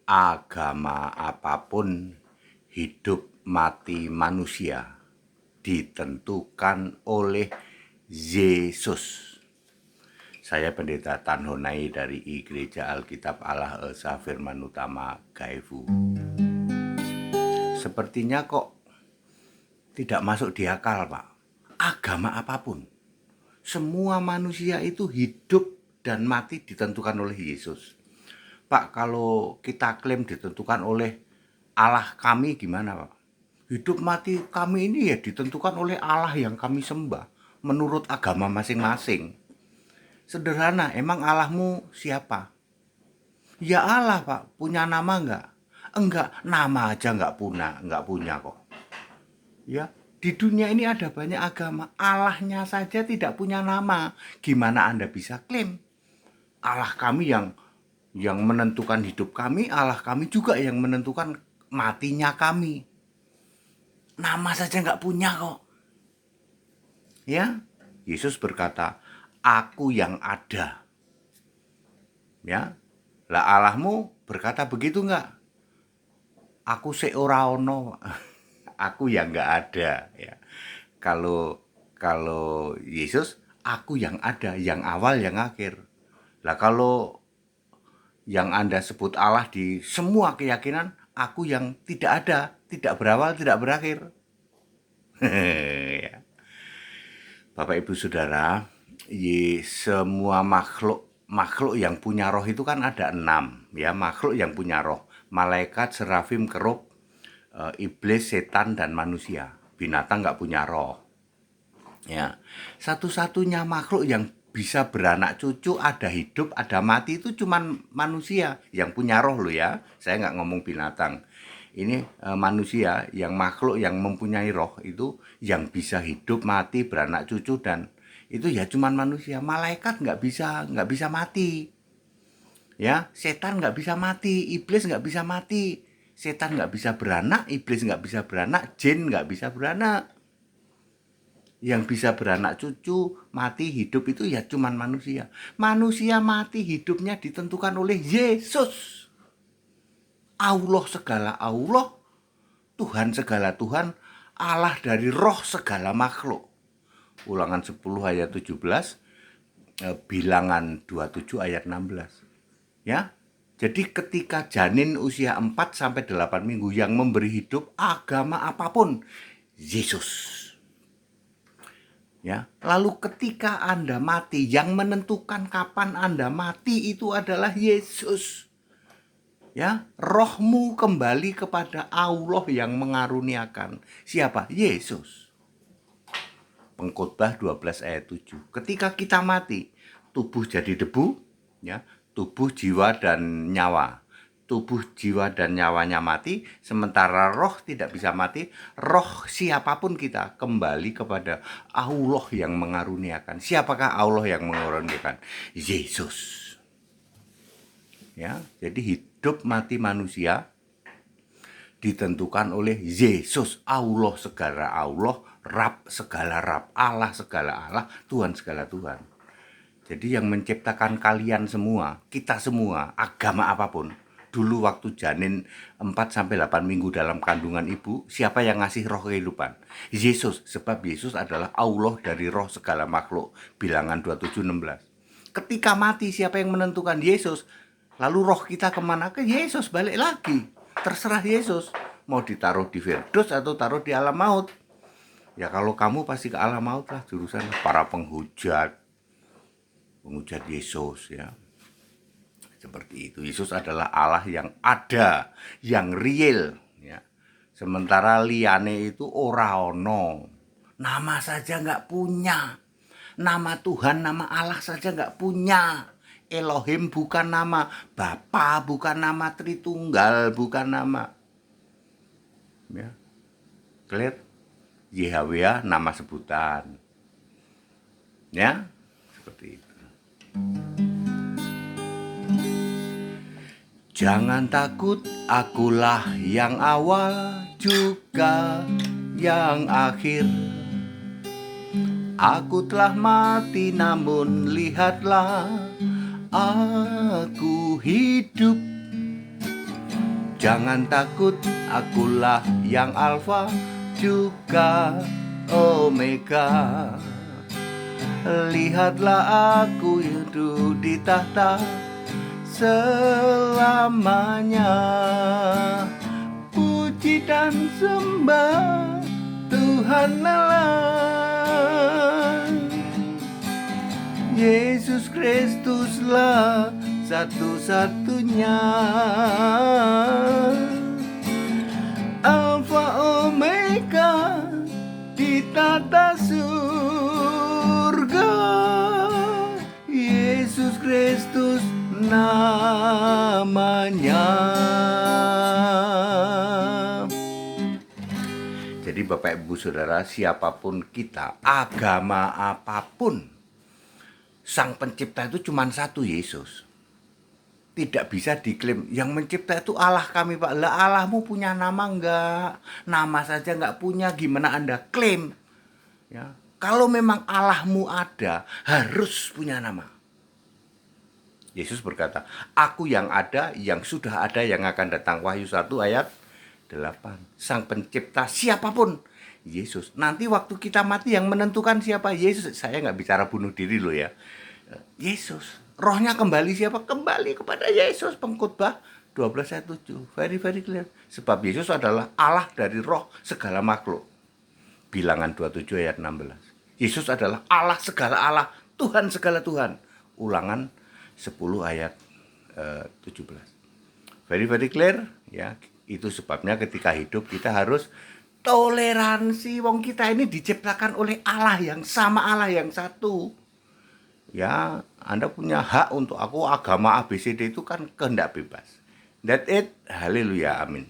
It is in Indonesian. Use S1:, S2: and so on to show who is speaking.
S1: agama apapun, hidup mati manusia ditentukan oleh Yesus. Saya Pendeta Tan Honai dari Gereja Alkitab Allah Esa Firman Utama Gaifu. Sepertinya kok tidak masuk di akal, Pak. Agama apapun, semua manusia itu hidup dan mati ditentukan oleh Yesus. Pak, kalau kita klaim ditentukan oleh Allah kami gimana, Pak? Hidup mati kami ini ya ditentukan oleh Allah yang kami sembah menurut agama masing-masing. Sederhana, emang Allahmu siapa? Ya Allah, Pak. Punya nama enggak? Enggak, nama aja enggak punya kok. Ya, di dunia ini ada banyak agama. Allahnya saja tidak punya nama. Gimana Anda bisa klaim? Allah kami yang menentukan hidup kami, Allah kami juga yang menentukan matinya kami. Nama saja nggak punya kok. Ya, Yesus berkata, aku yang ada. Ya, lah Allahmu berkata begitu nggak? Aku seora ono, aku yang nggak ada. Ya, kalau Yesus, aku yang ada, yang awal, yang akhir. Lah kalau yang Anda sebut Allah di semua keyakinan, aku yang tidak ada, tidak berawal, tidak berakhir. Ya. Bapak Ibu Saudara, semua makhluk yang punya roh itu kan ada 6, ya, makhluk yang punya roh. Malaikat, serafim, kerub, iblis, setan, dan manusia. Binatang nggak punya roh. Ya, satu-satunya makhluk yang bisa beranak cucu, ada hidup, ada mati itu cuman manusia yang punya roh loh ya. Saya nggak ngomong binatang. Ini manusia yang makhluk yang mempunyai roh itu yang bisa hidup, mati, beranak cucu dan itu ya cuman manusia. Malaikat nggak bisa mati. Ya, setan nggak bisa mati, iblis nggak bisa mati. Setan nggak bisa beranak, iblis nggak bisa beranak, jin nggak bisa beranak. Yang bisa beranak cucu, mati, hidup itu ya cuman manusia. Manusia mati, hidupnya ditentukan oleh Yesus. Allah segala Allah, Tuhan segala Tuhan, Allah dari roh segala makhluk. Ulangan 10 ayat 17, bilangan 27 ayat 16. Ya. Jadi ketika janin usia 4 sampai 8 minggu yang memberi hidup agama apapun, Yesus. Ya, lalu ketika Anda mati, yang menentukan kapan Anda mati itu adalah Yesus. Ya, rohmu kembali kepada Allah yang mengaruniakan. Siapa? Yesus. Pengkhotbah 12 ayat 7. Ketika kita mati, tubuh jadi debu, ya, tubuh, jiwa dan nyawa. Tubuh, jiwa, dan nyawanya mati, sementara roh tidak bisa mati. Roh siapapun kita kembali kepada Allah yang mengaruniakan. Siapakah Allah yang mengaruniakan? Yesus. Ya, jadi hidup mati manusia ditentukan oleh Yesus, Allah segala Allah, Rab segala Rab, Allah segala Allah, Tuhan segala Tuhan. Jadi yang menciptakan kalian semua, kita semua, agama apapun, dulu waktu janin 4-8 minggu dalam kandungan ibu, siapa yang ngasih roh kehidupan? Yesus, sebab Yesus adalah Allah dari roh segala makhluk. Bilangan 27:16. Ketika mati, siapa yang menentukan? Yesus. Lalu roh kita kemana? Ke Yesus, balik lagi. Terserah Yesus. Mau ditaruh di Firdaus atau taruh di alam maut. Ya kalau kamu pasti ke alam maut lah, jurusan para penghujat Yesus ya. Seperti itu. Yesus adalah Allah yang ada, yang real ya. Sementara liane itu ora ono. Nama saja nggak punya. Nama Tuhan, nama Allah saja nggak punya. Elohim bukan nama, Bapa bukan nama, Tritunggal bukan nama. Ya. Clear? Yahweh nama sebutan. Ya, seperti itu. Jangan takut, akulah yang awal juga yang akhir. Aku telah mati namun lihatlah aku hidup. Jangan takut, akulah yang Alfa juga Omega. Lihatlah aku hidup di tahta selamanya. Puji dan sembah Tuhan Allah. Yesus Kristuslah satu-satunya. Alfa Omega di tata surga. Yesus Kristus namanya. Jadi Bapak Ibu Saudara, siapapun kita, agama apapun, Sang Pencipta itu cuma satu, Yesus. Tidak bisa diklaim yang mencipta itu Allah kami, Pak. Lah Allahmu punya nama enggak? Nama saja enggak punya, gimana Anda klaim? Ya. Kalau memang Allahmu ada, harus punya nama. Yesus berkata, aku yang ada, yang sudah ada, yang akan datang. Wahyu 1 ayat 8. Sang Pencipta siapapun, Yesus. Nanti waktu kita mati yang menentukan siapa? Yesus. Saya nggak bicara bunuh diri loh ya. Yesus. Rohnya kembali siapa? Kembali kepada Yesus. Pengkhotbah 12 ayat 7. Very clear. Sebab Yesus adalah Allah dari roh segala makhluk. Bilangan 27 ayat 16. Yesus adalah Allah segala Allah, Tuhan segala Tuhan. Ulangan 10 ayat 17. Very clear ya. Itu sebabnya ketika hidup kita harus toleransi. Wong kita ini diciptakan oleh Allah yang sama, Allah yang satu. Ya, Anda punya hak untuk aku agama ABCD itu kan kehendak bebas. That's it. Haleluya, amin.